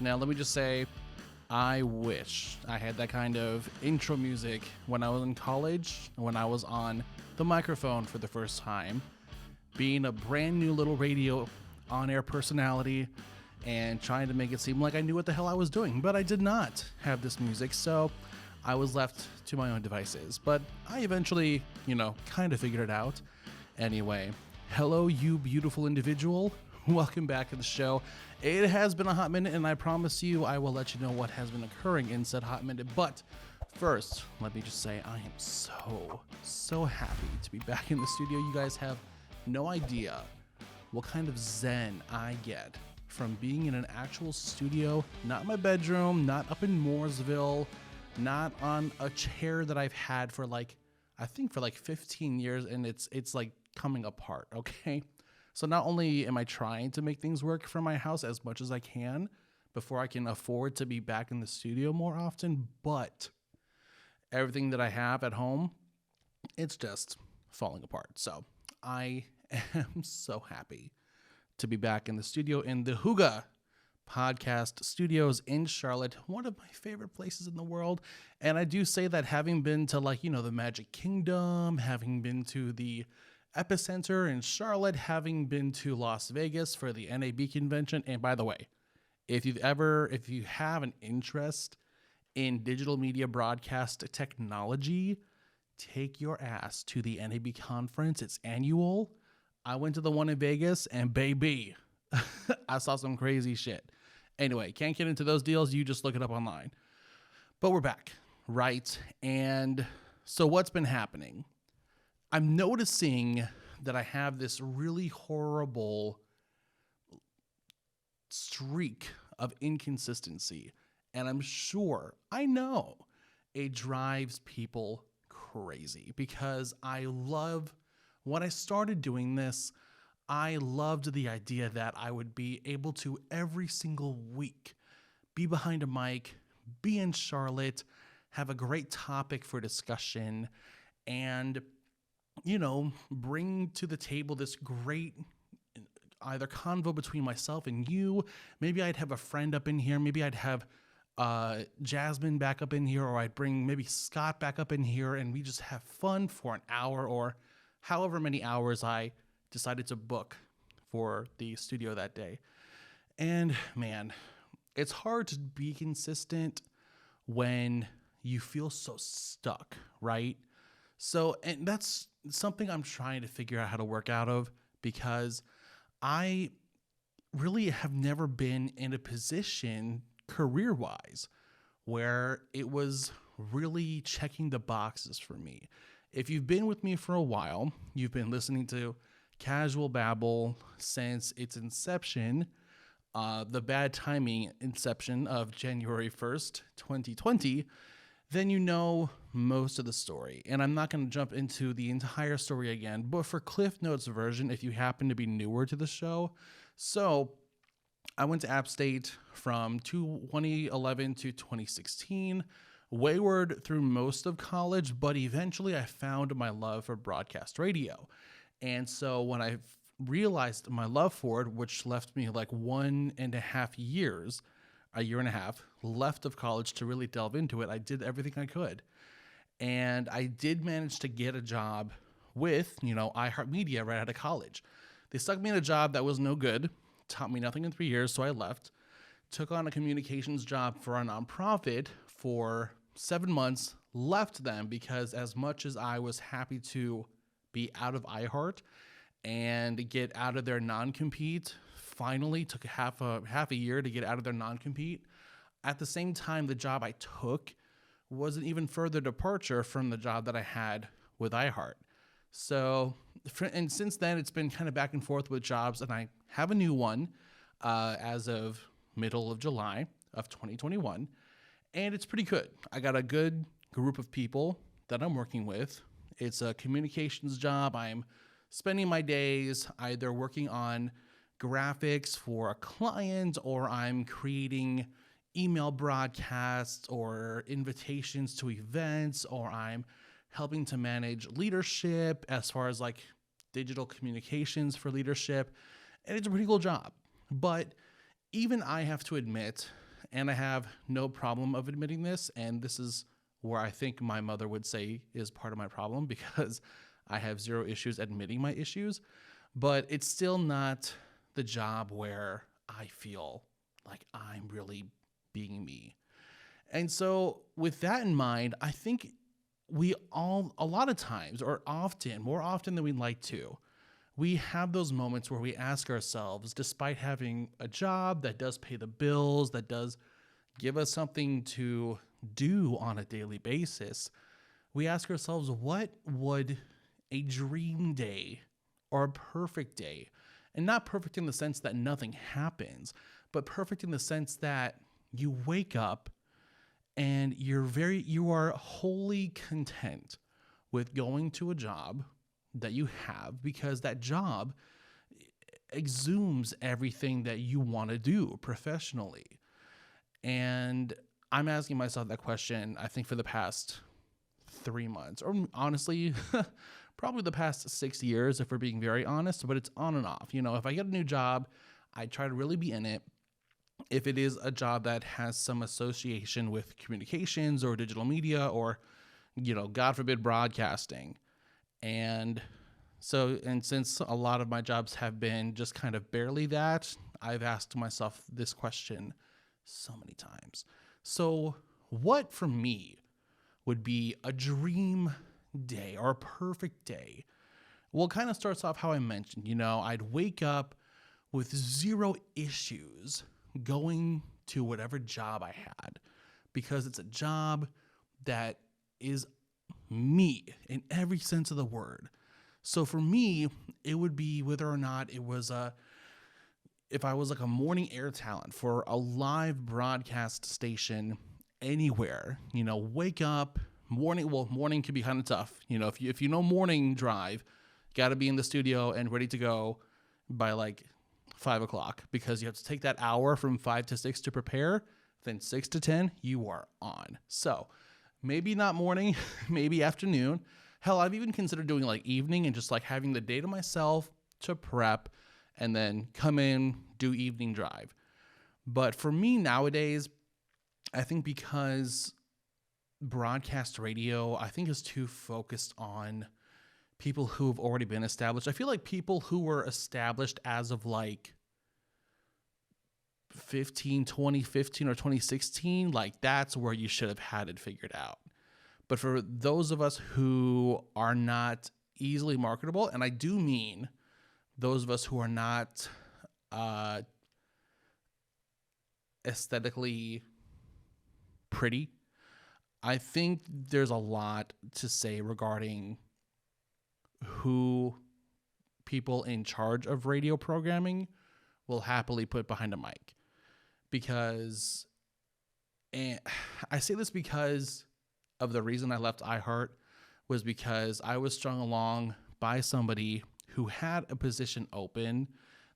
Now, let me just say, I wish I had that kind of intro music when I was in college, when I was on the microphone for the first time, being a brand new little radio on-air personality and trying to make it seem like I knew what the hell I was doing. But I did not have this music, so I was left to my own devices. But I eventually, kind of figured it out. Anyway, hello, you beautiful individual. Welcome back to the show. It has been a hot minute, and I promise you I will let you know what has been occurring in said hot minute. But first, let me just say I am so happy to be back in the studio. You guys have no idea what kind of zen I get from being in an actual studio, not in my bedroom, not up in Mooresville, not on a chair that I've had for I think for 15 years, and it's like coming apart, okay? So not only am I trying to make things work for my house as much as I can before I can afford to be back in the studio more often, but everything that I have at home, it's just falling apart. So I am so happy to be back in the studio in the Hooga Podcast Studios in Charlotte, one of my favorite places in the world. And I do say that having been to the Magic Kingdom, having been to the Epicenter in Charlotte, having been to Las Vegas for the NAB convention. And by the way, if you have an interest in digital media broadcast technology, take your ass to the NAB conference. It's annual. I went to the one in Vegas, and baby, I saw some crazy shit. Anyway, can't get into those deals. You just look it up online. But we're back, right? And so what's been happening? I'm noticing that I have this really horrible streak of inconsistency. And I know it drives people crazy because when I started doing this, I loved the idea that I would be able to every single week be behind a mic, be in Charlotte, have a great topic for discussion, and bring to the table this great either convo between myself and you. Maybe I'd have a friend up in here. Maybe I'd have Jasmine back up in here, or I'd bring maybe Scott back up in here, and we just have fun for an hour or however many hours I decided to book for the studio that day. And man, it's hard to be consistent when you feel so stuck, right? So, and that's something I'm trying to figure out how to work out of, because I really have never been in a position career-wise where it was really checking the boxes for me. If you've been with me for a while, you've been listening to Casual Babble since its inception, the bad timing inception of January 1st, 2020, then you know most of the story. And I'm not going to jump into the entire story again, but for Cliff Notes version, if you happen to be newer to the show. So I went to App State from 2011 to 2016, wayward through most of college, but eventually I found my love for broadcast radio. And so when I realized my love for it, which left me 1.5 years, a year and a half left of college to really delve into it, I did everything I could. And I did manage to get a job with, iHeartMedia right out of college. They stuck me in a job that was no good, taught me nothing in 3 years, so I left, took on a communications job for a nonprofit for 7 months, left them because as much as I was happy to be out of iHeart and get out of their non-compete, finally took half a year to get out of their non-compete. At the same time, the job I took was an even further departure from the job that I had with iHeart. So, and since then, it's been kind of back and forth with jobs, and I have a new one as of middle of July of 2021, and it's pretty good. I got a good group of people that I'm working with. It's a communications job. I'm spending my days either working on graphics for a client, or I'm creating email broadcasts or invitations to events, or I'm helping to manage leadership as far as digital communications for leadership. And it's a pretty cool job. But even I have to admit, and I have no problem of admitting this, and this is where I think my mother would say is part of my problem, because I have zero issues admitting my issues, but it's still not the job where I feel like I'm really being me. And so with that in mind, I think we all, a lot of times, or often, more often than we'd like to, we have those moments where we ask ourselves, despite having a job that does pay the bills, that does give us something to do on a daily basis, we ask ourselves, what would a dream day or a perfect day, and not perfect in the sense that nothing happens, but perfect in the sense that you wake up and you are wholly content with going to a job that you have, because that job exhumes everything that you want to do professionally. And I'm asking myself that question, I think, for the past 3 months, or honestly, probably the past 6 years, if we're being very honest, but it's on and off. If I get a new job, I try to really be in it. If it is a job that has some association with communications or digital media or, God forbid, broadcasting. And since a lot of my jobs have been just kind of barely that, I've asked myself this question so many times. So what for me would be a dream day or a perfect day? Well, it kind of starts off how I mentioned, I'd wake up with zero issues going to whatever job I had, because it's a job that is me in every sense of the word. So for me, it would be whether or not it was if I was like a morning air talent for a live broadcast station anywhere, wake up morning can be kind of tough. If you know morning drive, got to be in the studio and ready to go by like 5 o'clock, because you have to take that hour from 5 to 6 to prepare. Then 6 to 10, you are on. So maybe not morning, maybe afternoon. Hell, I've even considered doing like evening and just like having the day to myself to prep and then come in, do evening drive. But for me nowadays, I think because broadcast radio, I think, is too focused on people who have already been established. I feel like people who were established as of like 2015 or 2016, like that's where you should have had it figured out. But for those of us who are not easily marketable, and I do mean those of us who are not aesthetically pretty, I think there's a lot to say regarding who people in charge of radio programming will happily put behind a mic. Because, and I say this because of the reason I left iHeart, was because I was strung along by somebody who had a position open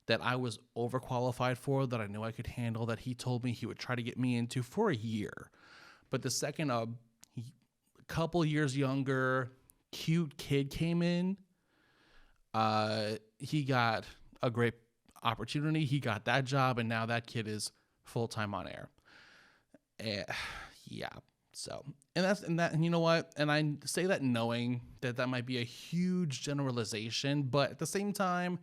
that I was overqualified for, that I knew I could handle, that he told me he would try to get me into for a year. But the second a couple years younger, cute kid came in, he got a great opportunity. He got that job, and now that kid is full-time on air. Yeah. So, and you know what? And I say that knowing that might be a huge generalization, but at the same time,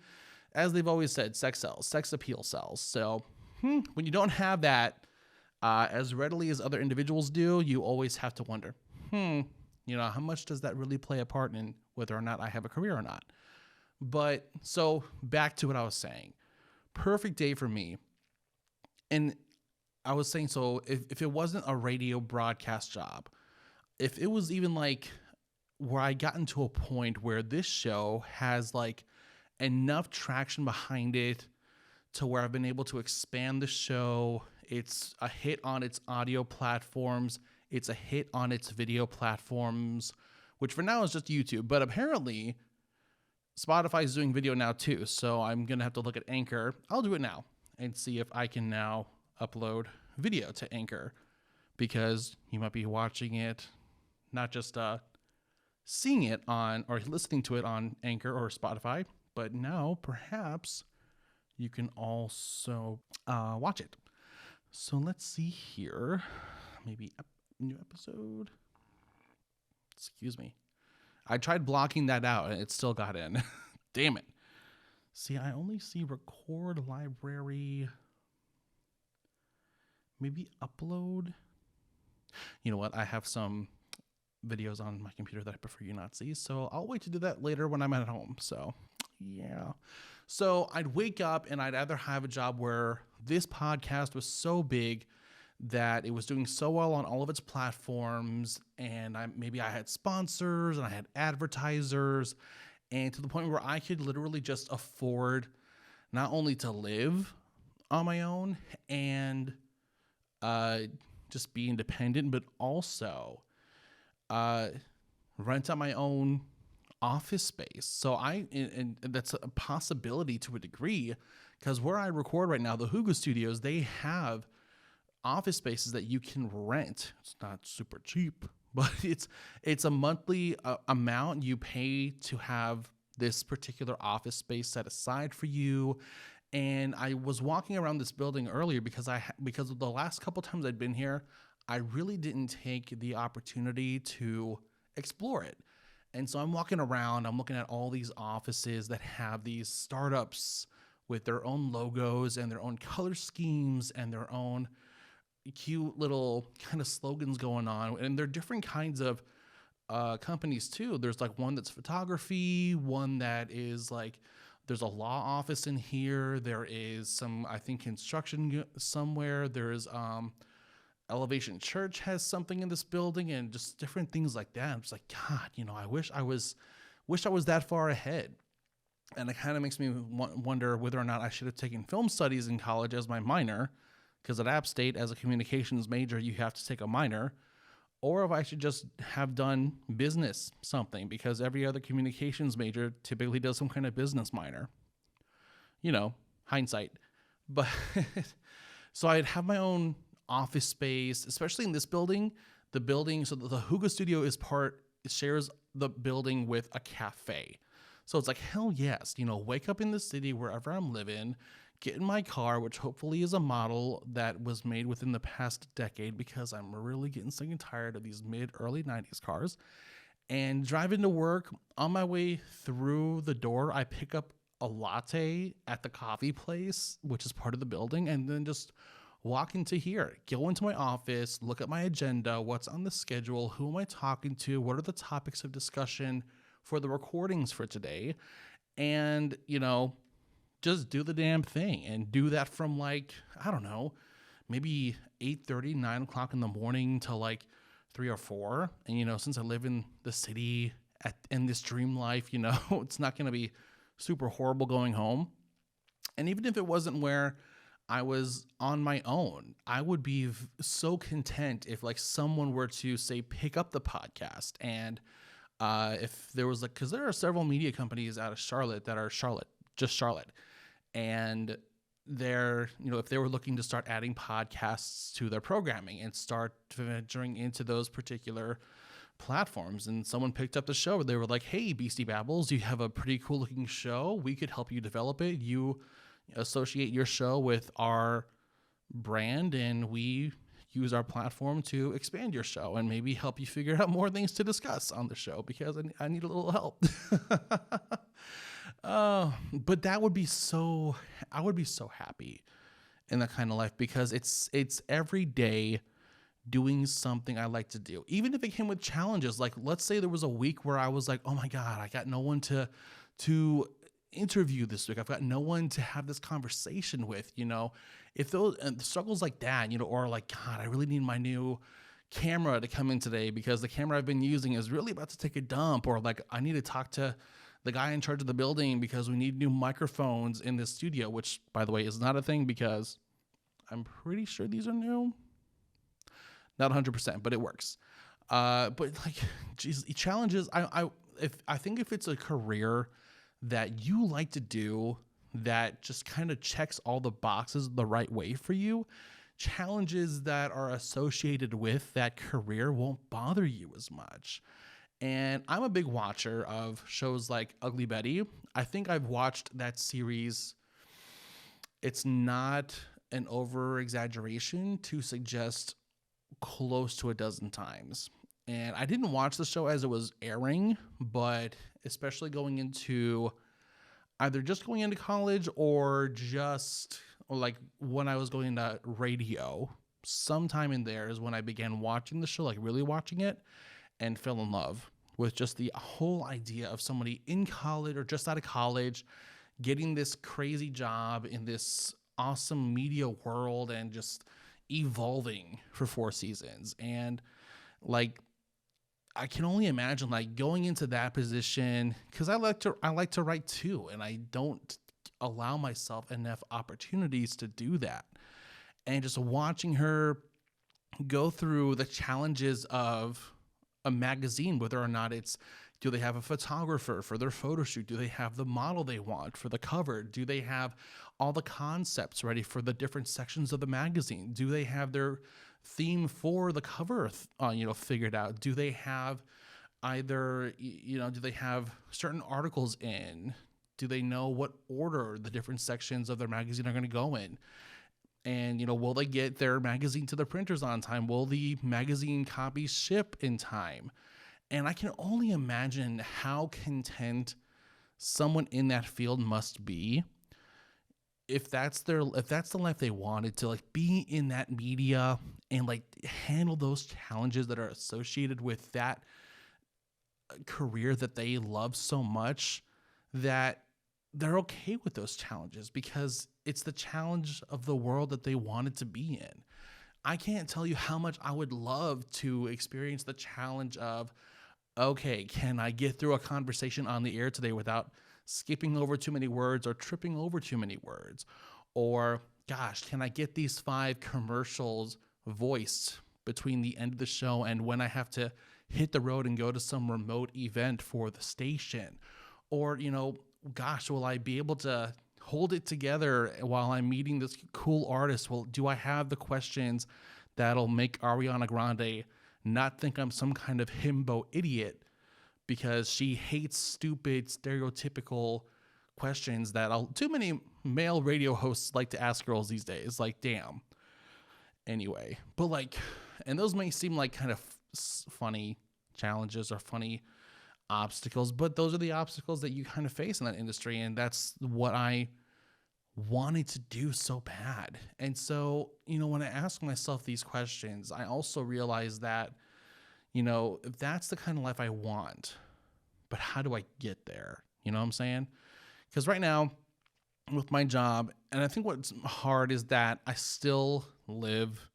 as they've always said, sex sells, sex appeal sells. So when you don't have that as readily as other individuals do, you always have to wonder, how much does that really play a part in whether or not I have a career or not? But so back to what I was saying, perfect day for me. And I was saying, so if it wasn't a radio broadcast job, if it was even like where I got into a point where this show has like enough traction behind it to where I've been able to expand the show, it's a hit on its audio platforms, it's a hit on its video platforms, which for now is just YouTube, but apparently Spotify is doing video now too, so I'm going to have to look at Anchor. I'll do it now and see if I can now upload video to Anchor, because you might be watching it, not just seeing it on or listening to it on Anchor or Spotify, but now perhaps you can also watch it. So let's see here. Maybe new episode. Excuse me. I tried blocking that out and it still got in. Damn it. See, I only see record library. Maybe upload. You know what? I have some videos on my computer that I prefer you not see. So I'll wait to do that later when I'm at home. So yeah. So I'd wake up and I'd either have a job where this podcast was so big that it was doing so well on all of its platforms, and maybe I had sponsors and I had advertisers, and to the point where I could literally just afford not only to live on my own and just be independent, but also rent out my own office space. So and that's a possibility to a degree, because where I record right now, the Hugo Studios, they have office spaces that you can rent. It's not super cheap, but it's a monthly amount you pay to have this particular office space set aside for you. And I was walking around this building earlier because of the last couple times I'd been here, I really didn't take the opportunity to explore it. And so I'm walking around, I'm looking at all these offices that have these startups with their own logos and their own color schemes and their own cute little kind of slogans going on. And they're different kinds of companies too. There's like one that's photography, one that is like, there's a law office in here. There is some, I think, construction somewhere. There's Elevation Church has something in this building, and just different things like that. I'm just like, God, I wish I was that far ahead. And it kind of makes me wonder whether or not I should have taken film studies in college as my minor, because at App State, as a communications major, you have to take a minor, or if I should just have done business something, because every other communications major typically does some kind of business minor. Hindsight. But so I'd have my own office space, especially in this building. The building, so the Hugo Studio shares the building with a cafe. So it's like, hell yes, wake up in the city wherever I'm living, get in my car, which hopefully is a model that was made within the past decade, because I'm really getting sick and tired of these early 90s cars, and drive into work. On my way through the door, I pick up a latte at the coffee place, which is part of the building, and then just walk into here, go into my office, look at my agenda, what's on the schedule, who am I talking to, what are the topics of discussion for the recordings for today, and, just do the damn thing, and do that from like, I don't know, maybe 8:30, 9 o'clock in the morning to like 3 or 4. And, since I live in the city in this dream life, it's not going to be super horrible going home. And even if it wasn't where I was on my own, I would be so content if like someone were to say, pick up the podcast. And if there was because there are several media companies out of Charlotte that are just Charlotte. And they're, if they were looking to start adding podcasts to their programming and start venturing into those particular platforms, and someone picked up the show, they were like, hey, Beastie Babbles, you have a pretty cool looking show. We could help you develop it. You associate your show with our brand, and we use our platform to expand your show and maybe help you figure out more things to discuss on the show, because I need a little help. But I would be so happy in that kind of life, because it's every day doing something I like to do. Even if it came with challenges, like let's say there was a week where I was like, oh my God, I got no one to interview this week. I've got no one to have this conversation with, if those struggles like that, or like, God, I really need my new camera to come in today because the camera I've been using is really about to take a dump, or like I need to talk to the guy in charge of the building because we need new microphones in this studio, which by the way is not a thing because I'm pretty sure these are new. Not 100%, but it works. But like, geez, challenges. I think if it's a career that you like to do that just kind of checks all the boxes the right way for you, challenges that are associated with that career won't bother you as much. And I'm a big watcher of shows like Ugly Betty. I think I've watched that series. It's not an over exaggeration to suggest close to a dozen times. And I didn't watch the show as it was airing, but especially going into either just going into college or just like when I was going into radio, sometime in there is when I began watching the show, like really watching it, and fell in love with just the whole idea of somebody in college or just out of college getting this crazy job in this awesome media world and just evolving for 4 seasons. And like, I can only imagine like going into that position, because I like to write too, and I don't allow myself enough opportunities to do that. And just watching her go through the challenges of a magazine, whether or not it's, do they have a photographer for their photo shoot? Do they have the model they want for the cover? Do they have all the concepts ready for the different sections of the magazine? Do they have their theme for the cover, figured out? Do they have either, do they have certain articles in? Do they know what order the different sections of their magazine are going to go in? And, will they get their magazine to the printers on time? Will the magazine copies ship in time? And I can only imagine how content someone in that field must be if that's the life they wanted, to like be in that media and like handle those challenges that are associated with that career that they love so much, that they're okay with those challenges because it's the challenge of the world that they wanted to be in. I can't tell you how much I would love to experience the challenge of, okay, can I get through a conversation on the air today without skipping over too many words or tripping over too many words? Or, gosh, can I get these 5 commercials voiced between the end of the show and when I have to hit the road and go to some remote event for the station? Or, gosh, will I be able to hold it together while I'm meeting this cool artist? Well, do I have the questions that'll make Ariana Grande not think I'm some kind of himbo idiot because she hates stupid, stereotypical questions that too many male radio hosts like to ask girls these days? Like, damn. Anyway, but like, and those may seem like kind of funny challenges or funny obstacles, but those are the obstacles that you kind of face in that industry. And that's what I wanted to do so bad. And so, when I ask myself these questions, I also realize that, if that's the kind of life I want, but how do I get there? You know what I'm saying? Because right now with my job, and I think what's hard is that I still live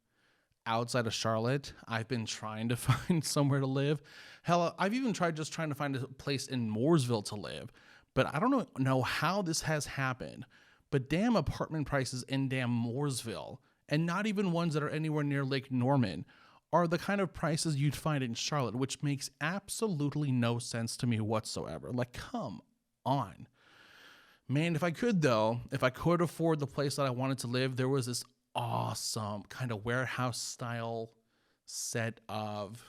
outside of Charlotte. I've been trying to find somewhere to live. Hell, I've even trying to find a place in Mooresville to live, but I don't know how this has happened. But damn apartment prices in damn Mooresville, and not even ones that are anywhere near Lake Norman, are the kind of prices you'd find in Charlotte, which makes absolutely no sense to me whatsoever. Like, come on. Man, if I could afford the place that I wanted to live, there was this awesome kind of warehouse style set of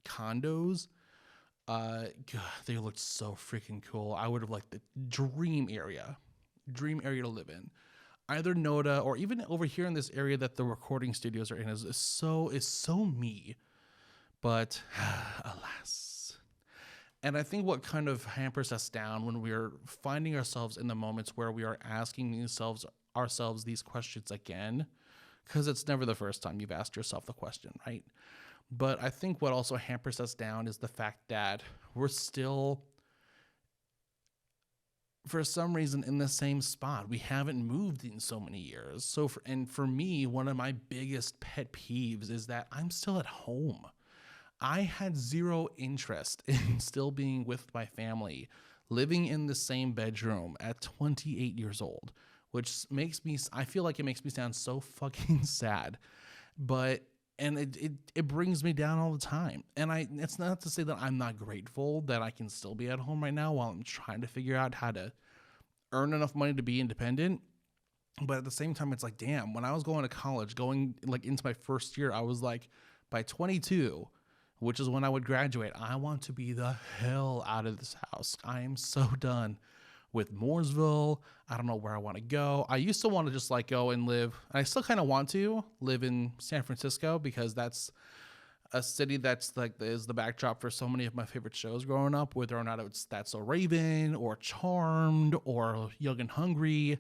condos. God, they looked so freaking cool. I would have liked the dream area to live in. Either NODA or even over here in this area that the recording studios are in is so me. But alas. And I think what kind of hampers us down when we are finding ourselves in the moments where we are asking ourselves these questions again, because it's never the first time you've asked yourself the question, right? But I think what also hampers us down is the fact that we're still, for some reason, in the same spot. We haven't moved in so many years. So for me, one of my biggest pet peeves is that I'm still at home. I had zero interest in still being with my family, living in the same bedroom at 28 years old, which I feel like it makes me sound so fucking sad, and it brings me down all the time. And it's not to say that I'm not grateful that I can still be at home right now while I'm trying to figure out how to earn enough money to be independent. But at the same time, it's like, damn, when I was going to college, going like into my first year, I was like, by 22, which is when I would graduate, I want to be the hell out of this house. I am so done with Mooresville. I don't know where I want to go. I used to want to just like go and live. I still kind of want to live in San Francisco because that's a city that's like is the backdrop for so many of my favorite shows growing up, whether or not it's That's So Raven or Charmed or Young and Hungry,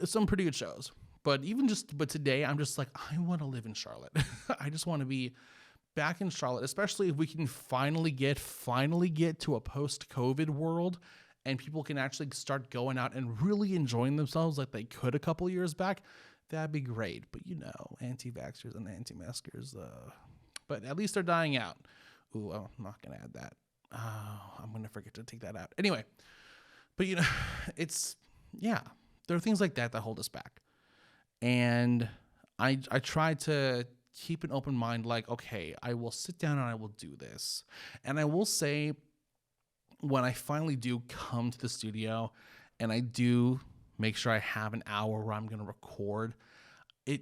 some pretty good shows. But today I'm just like, I want to live in Charlotte. I just want to be back in Charlotte, especially if we can finally get to a post-COVID world and people can actually start going out and really enjoying themselves like they could a couple years back. That'd be great. But anti-vaxxers and anti-maskers, but at least they're dying out. Ooh, I'm not going to add that. Oh, I'm going to forget to take that out. Anyway, but there are things like that hold us back. And I try to keep an open mind, like, okay, I will sit down and I will do this. And I will say, when I finally do come to the studio and I do make sure I have an hour where I'm going to record, it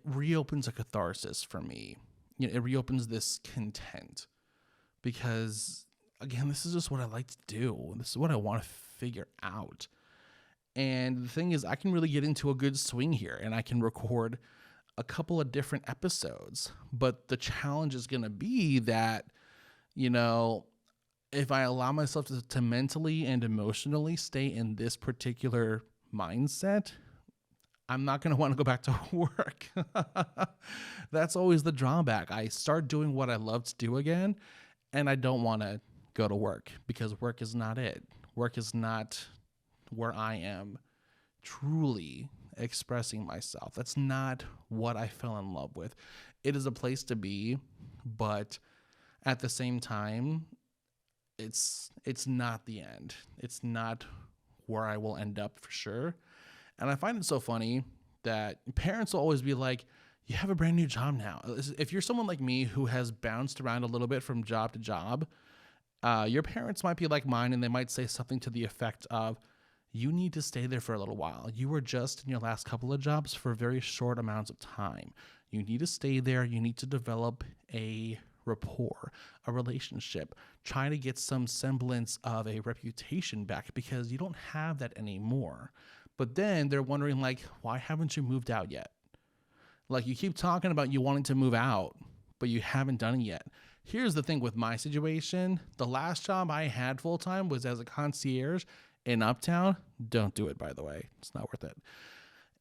reopens a catharsis for me. It reopens this content because, again, this is just what I like to do. This is what I want to figure out. And the thing is, I can really get into a good swing here and I can record a couple of different episodes. But the challenge is going to be that, if I allow myself to mentally and emotionally stay in this particular mindset, I'm not going to want to go back to work. That's always the drawback. I start doing what I love to do again, and I don't want to go to work because work is not it. Work is not where I am truly expressing myself. That's not what I fell in love with. It is a place to be, but at the same time, it's not the end. It's not where I will end up for sure. And I find it so funny that parents will always be like, you have a brand new job now. If you're someone like me who has bounced around a little bit from job to job, your parents might be like mine and they might say something to the effect of, you need to stay there for a little while. You were just in your last couple of jobs for very short amounts of time. You need to stay there. You need to develop a rapport, a relationship, try to get some semblance of a reputation back because you don't have that anymore. But then they're wondering, like, why haven't you moved out yet? Like, you keep talking about you wanting to move out, but you haven't done it yet. Here's the thing with my situation. The last job I had full-time was as a concierge in Uptown. Don't do it, by the way. It's not worth it.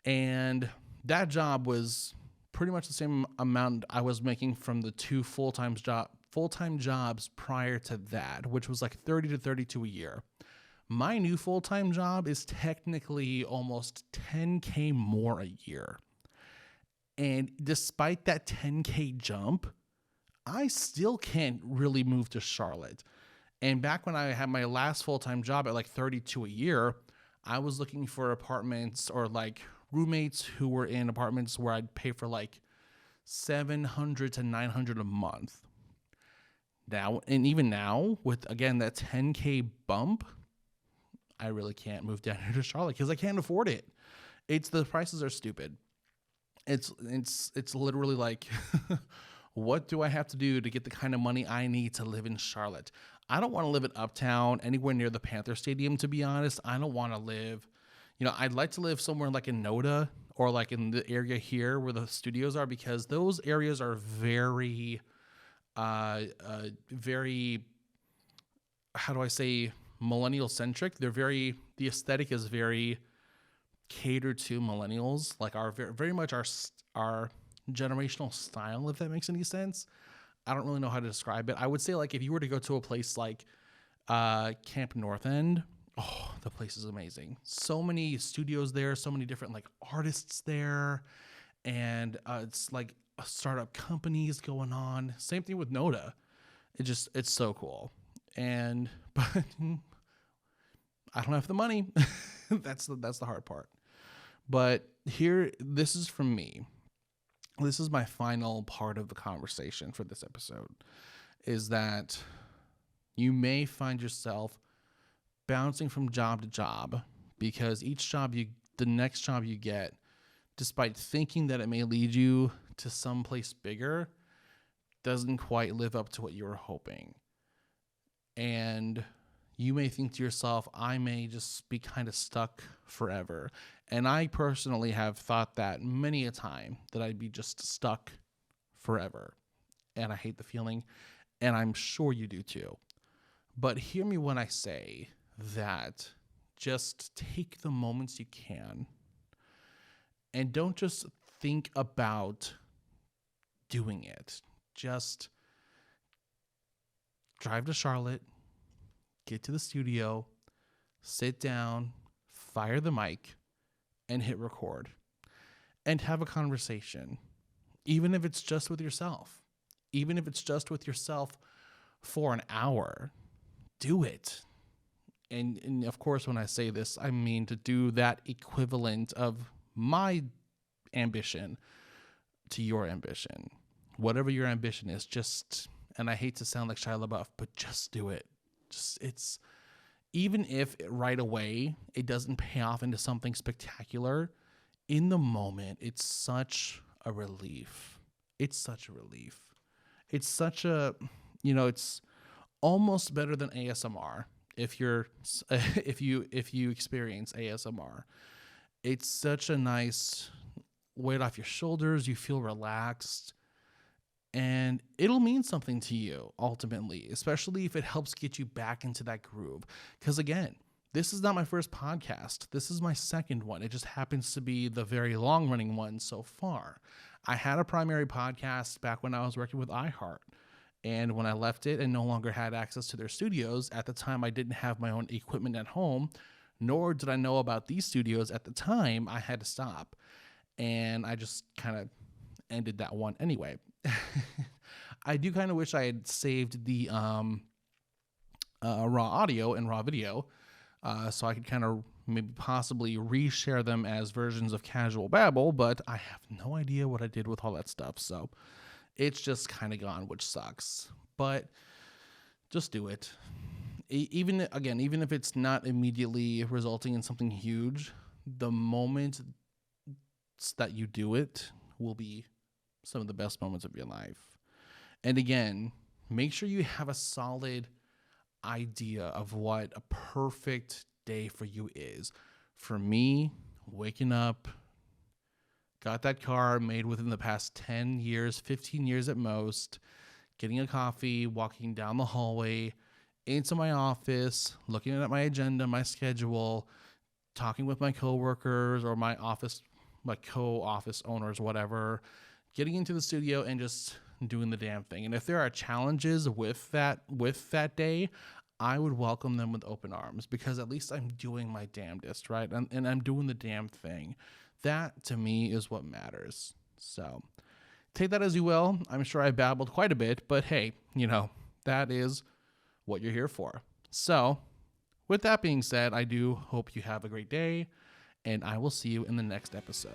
And that job was pretty much the same amount I was making from the two full-time jobs prior to that, which was like 30 to 32 a year. My new full-time job is technically almost 10K more a year. And despite that 10K jump, I still can't really move to Charlotte. And back when I had my last full-time job at like 32 a year, I was looking for apartments or like roommates who were in apartments where I'd pay for like $700 to $900 a month. Now, and even now, with again that 10K bump, I really can't move down here to Charlotte because I can't afford it. The prices are stupid. It's literally like, what do I have to do to get the kind of money I need to live in Charlotte? I don't want to live in Uptown, anywhere near the Panther Stadium, to be honest. I don't want to live, I'd like to live somewhere like in Noda or like in the area here where the studios are, because those areas are very, very, how do I say, millennial centric. The aesthetic is very catered to millennials, like very much our generational style, if that makes any sense. I don't really know how to describe it. I would say, like, if you were to go to a place like Camp North End, oh, the place is amazing. So many studios there, so many different like artists there, and it's like startup companies going on. Same thing with Noda. It's so cool. But I don't have the money. That's the hard part. But here, this is from me. This is my final part of the conversation for this episode, is that you may find yourself bouncing from job to job because the next job you get, despite thinking that it may lead you to someplace bigger, doesn't quite live up to what you were hoping. And you may think to yourself, I may just be kind of stuck forever. And I personally have thought that many a time, that I'd be just stuck forever. And I hate the feeling, and I'm sure you do too. But hear me when I say that just take the moments you can, and don't just think about doing it. Just drive to Charlotte, get to the studio, sit down, fire the mic, and hit record. And have a conversation. Even if it's just with yourself. Even if it's just with yourself for an hour. Do it. And of course, when I say this, I mean to do that equivalent of my ambition to your ambition. Whatever your ambition is, just, and I hate to sound like Shia LaBeouf, but just do it. It's, even if right away it doesn't pay off into something spectacular, in the moment, it's such a relief. It's such a relief. It's such a, it's almost better than ASMR. If you experience ASMR, it's such a nice weight off your shoulders. You feel relaxed, and it'll mean something to you ultimately, especially if it helps get you back into that groove. Because again, this is not my first podcast. This is my second one. It just happens to be the very long running one so far. I had a primary podcast back when I was working with iHeart. And when I left it and no longer had access to their studios, at the time I didn't have my own equipment at home, nor did I know about these studios at the time. I had to stop. And I just kind of ended that one anyway. I do kind of wish I had saved the raw audio and raw video so I could kind of maybe possibly reshare them as versions of Casual Babble, but I have no idea what I did with all that stuff. So it's just kind of gone, which sucks. But just do it. Even if it's not immediately resulting in something huge, the moment that you do it will be some of the best moments of your life. And again, make sure you have a solid idea of what a perfect day for you is. For me, waking up, got that car made within the past 10 years, 15 years at most, getting a coffee, walking down the hallway into my office, looking at my agenda, my schedule, talking with my coworkers or my co-office owners, whatever, getting into the studio and just doing the damn thing. And if there are challenges with that day, I would welcome them with open arms, because at least I'm doing my damnedest, right? And I'm doing the damn thing. That, to me, is what matters. So take that as you will. I'm sure I babbled quite a bit, but hey, that is what you're here for. So with that being said, I do hope you have a great day, and I will see you in the next episode.